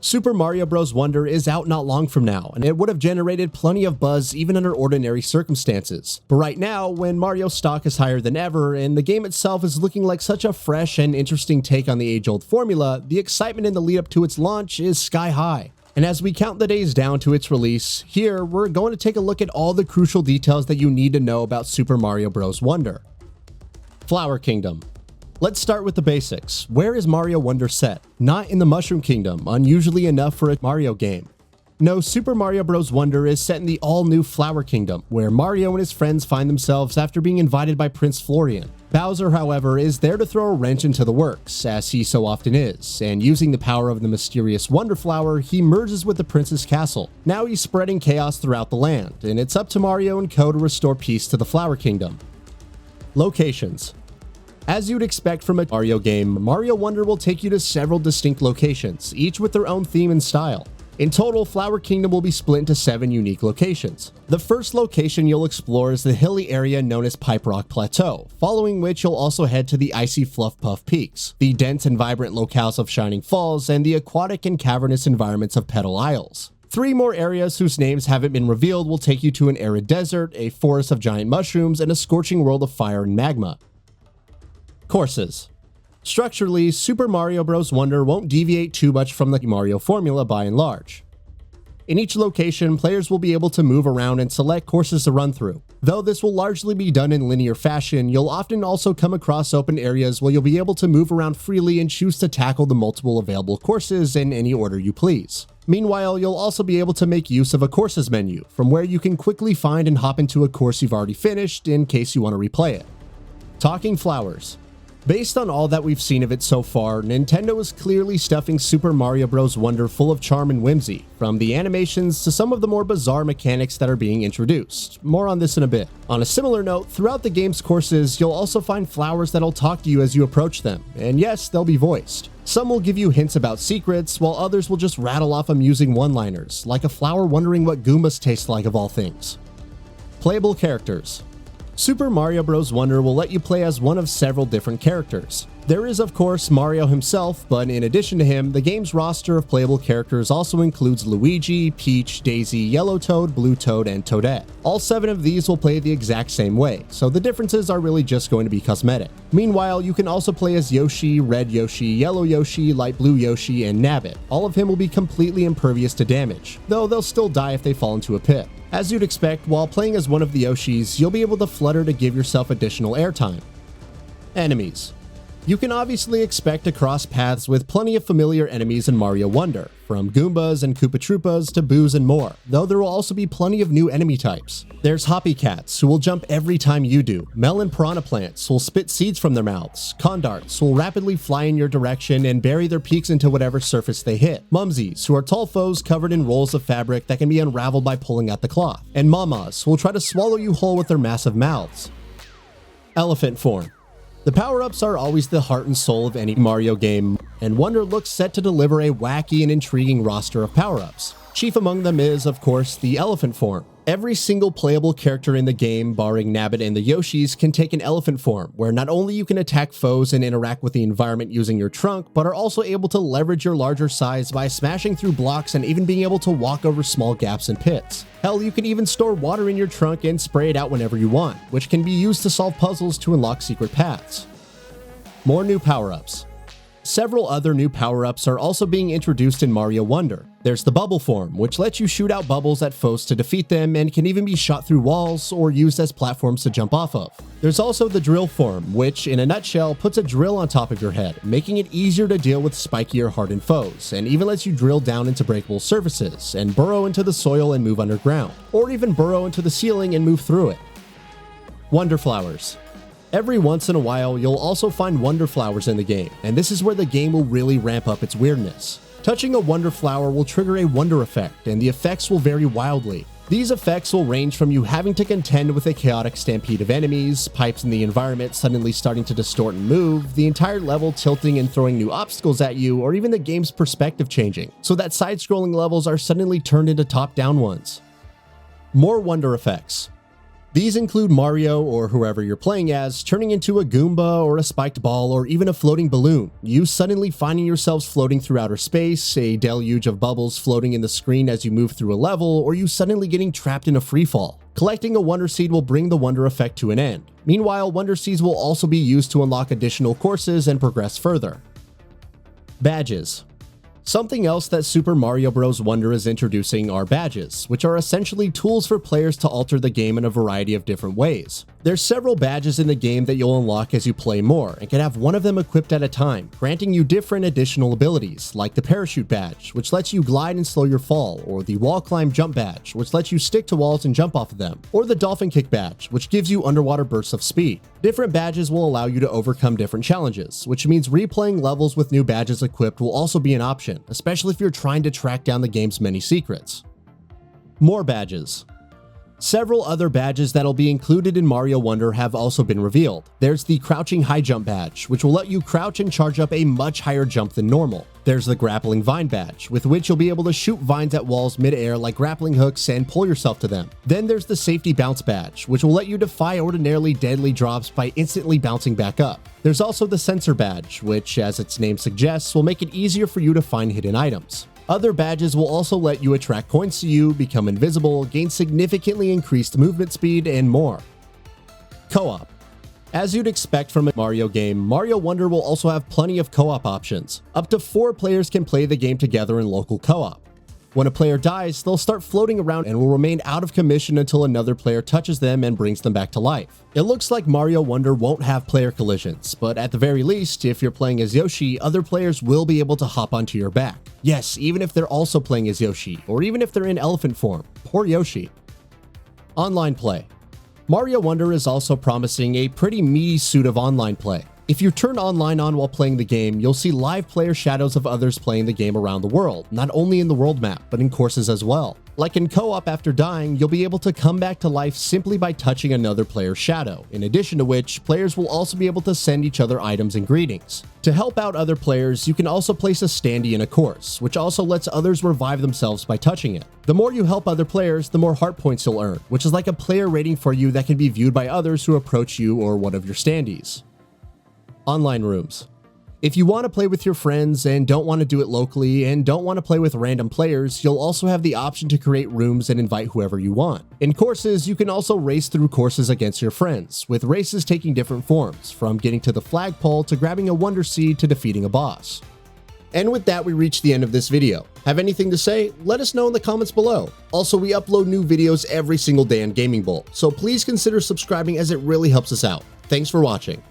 Super Mario Bros. Wonder is out not long from now, and it would have generated plenty of buzz even under ordinary circumstances. But right now, when Mario's stock is higher than ever, and the game itself is looking like such a fresh and interesting take on the age-old formula, the excitement in the lead up to its launch is sky high. And as we count the days down to its release, here we're going to take a look at all the crucial details that you need to know about Super Mario Bros. Wonder. Flower Kingdom. Let's start with the basics. Where is Mario Wonder set? Not in the Mushroom Kingdom, unusually enough for a Mario game. No, Super Mario Bros. Wonder is set in the all-new Flower Kingdom, where Mario and his friends find themselves after being invited by Prince Florian. Bowser, however, is there to throw a wrench into the works, as he so often is, and using the power of the mysterious Wonder Flower, he merges with the Prince's castle. Now he's spreading chaos throughout the land, and it's up to Mario and co to restore peace to the Flower Kingdom. Locations. As you'd expect from a Mario game, Mario Wonder will take you to several distinct locations, each with their own theme and style. In total, Flower Kingdom will be split into 7 unique locations. The first location you'll explore is the hilly area known as Pipe Rock Plateau, following which you'll also head to the icy Fluff Puff Peaks, the dense and vibrant locales of Shining Falls, and the aquatic and cavernous environments of Petal Isles. 3 more areas whose names haven't been revealed will take you to an arid desert, a forest of giant mushrooms, and a scorching world of fire and magma. Courses. Structurally, Super Mario Bros. Wonder won't deviate too much from the Mario formula by and large. In each location, players will be able to move around and select courses to run through. Though this will largely be done in linear fashion, you'll often also come across open areas where you'll be able to move around freely and choose to tackle the multiple available courses in any order you please. Meanwhile, you'll also be able to make use of a courses menu, from where you can quickly find and hop into a course you've already finished in case you want to replay it. Talking Flowers. Based on all that we've seen of it so far, Nintendo is clearly stuffing Super Mario Bros. Wonder full of charm and whimsy, from the animations to some of the more bizarre mechanics that are being introduced. More on this in a bit. On a similar note, throughout the game's courses, you'll also find flowers that'll talk to you as you approach them, and yes, they'll be voiced. Some will give you hints about secrets, while others will just rattle off amusing one-liners, like a flower wondering what Goombas taste like of all things. Playable characters. Super Mario Bros. Wonder will let you play as one of several different characters. There is, of course, Mario himself, but in addition to him, the game's roster of playable characters also includes Luigi, Peach, Daisy, Yellow Toad, Blue Toad, and Toadette. All 7 of these will play the exact same way, so the differences are really just going to be cosmetic. Meanwhile, you can also play as Yoshi, Red Yoshi, Yellow Yoshi, Light Blue Yoshi, and Nabbit. All of him will be completely impervious to damage, though they'll still die if they fall into a pit. As you'd expect, while playing as one of the Yoshis, you'll be able to flutter to give yourself additional airtime. Enemies. You can obviously expect to cross paths with plenty of familiar enemies in Mario Wonder, from Goombas and Koopa Troopas to Boos and more, though there will also be plenty of new enemy types. There's Hoppy Cats, who will jump every time you do, Melon Piranha Plants, who will spit seeds from their mouths, Condarts, who will rapidly fly in your direction and bury their peaks into whatever surface they hit, Mumsies, who are tall foes covered in rolls of fabric that can be unraveled by pulling at the cloth, and Mamas, who will try to swallow you whole with their massive mouths. Elephant Form. The power-ups are always the heart and soul of any Mario game, and Wonder looks set to deliver a wacky and intriguing roster of power-ups. Chief among them is, of course, the elephant form. Every single playable character in the game, barring Nabbit and the Yoshis, can take an elephant form, where not only you can attack foes and interact with the environment using your trunk, but are also able to leverage your larger size by smashing through blocks and even being able to walk over small gaps and pits. Hell, you can even store water in your trunk and spray it out whenever you want, which can be used to solve puzzles to unlock secret paths. More new power-ups. Several other new power-ups are also being introduced in Mario Wonder. There's the Bubble Form, which lets you shoot out bubbles at foes to defeat them and can even be shot through walls or used as platforms to jump off of. There's also the Drill Form, which, in a nutshell, puts a drill on top of your head, making it easier to deal with spiky or hardened foes, and even lets you drill down into breakable surfaces, and burrow into the soil and move underground, or even burrow into the ceiling and move through it. Wonder Flowers. Every once in a while, you'll also find Wonder Flowers in the game, and this is where the game will really ramp up its weirdness. Touching a Wonder Flower will trigger a Wonder effect, and the effects will vary wildly. These effects will range from you having to contend with a chaotic stampede of enemies, pipes in the environment suddenly starting to distort and move, the entire level tilting and throwing new obstacles at you, or even the game's perspective changing, so that side-scrolling levels are suddenly turned into top-down ones. More Wonder effects. These include Mario, or whoever you're playing as, turning into a Goomba or a spiked ball or even a floating balloon, you suddenly finding yourselves floating through outer space, a deluge of bubbles floating in the screen as you move through a level, or you suddenly getting trapped in a freefall. Collecting a Wonder Seed will bring the Wonder effect to an end. Meanwhile, Wonder Seeds will also be used to unlock additional courses and progress further. Badges. Something else that Super Mario Bros. Wonder is introducing are badges, which are essentially tools for players to alter the game in a variety of different ways. There's several badges in the game that you'll unlock as you play more, and can have one of them equipped at a time, granting you different additional abilities, like the Parachute Badge, which lets you glide and slow your fall, or the Wall Climb Jump Badge, which lets you stick to walls and jump off of them, or the Dolphin Kick Badge, which gives you underwater bursts of speed. Different badges will allow you to overcome different challenges, which means replaying levels with new badges equipped will also be an option, especially if you're trying to track down the game's many secrets. More badges. Several other badges that'll be included in Mario Wonder have also been revealed. There's the Crouching High Jump Badge, which will let you crouch and charge up a much higher jump than normal. There's the Grappling Vine Badge, with which you'll be able to shoot vines at walls mid-air like grappling hooks and pull yourself to them. Then there's the Safety Bounce Badge, which will let you defy ordinarily deadly drops by instantly bouncing back up. There's also the Sensor Badge, which, as its name suggests, will make it easier for you to find hidden items. Other badges will also let you attract coins to you, become invisible, gain significantly increased movement speed, and more. Co-op. As you'd expect from a Mario game, Mario Wonder will also have plenty of co-op options. Up to 4 players can play the game together in local co-op. When a player dies, they'll start floating around and will remain out of commission until another player touches them and brings them back to life. It looks like Mario Wonder won't have player collisions, but at the very least, if you're playing as Yoshi, other players will be able to hop onto your back. Yes, even if they're also playing as Yoshi, or even if they're in elephant form. Poor Yoshi. Online play. Mario Wonder is also promising a pretty meaty suit of online play. If you turn online on while playing the game, you'll see live player shadows of others playing the game around the world, not only in the world map, but in courses as well. Like in co-op, after dying, you'll be able to come back to life simply by touching another player's shadow, in addition to which, players will also be able to send each other items and greetings. To help out other players, you can also place a standee in a course, which also lets others revive themselves by touching it. The more you help other players, the more heart points you'll earn, which is like a player rating for you that can be viewed by others who approach you or one of your standees. Online rooms. If you want to play with your friends and don't want to do it locally and don't want to play with random players, you'll also have the option to create rooms and invite whoever you want. In courses, you can also race through courses against your friends, with races taking different forms, from getting to the flagpole to grabbing a Wonder Seed to defeating a boss. And with that, we reach the end of this video. Have anything to say? Let us know in the comments below. Also, we upload new videos every single day on Gaming Bolt, so please consider subscribing as it really helps us out. Thanks for watching.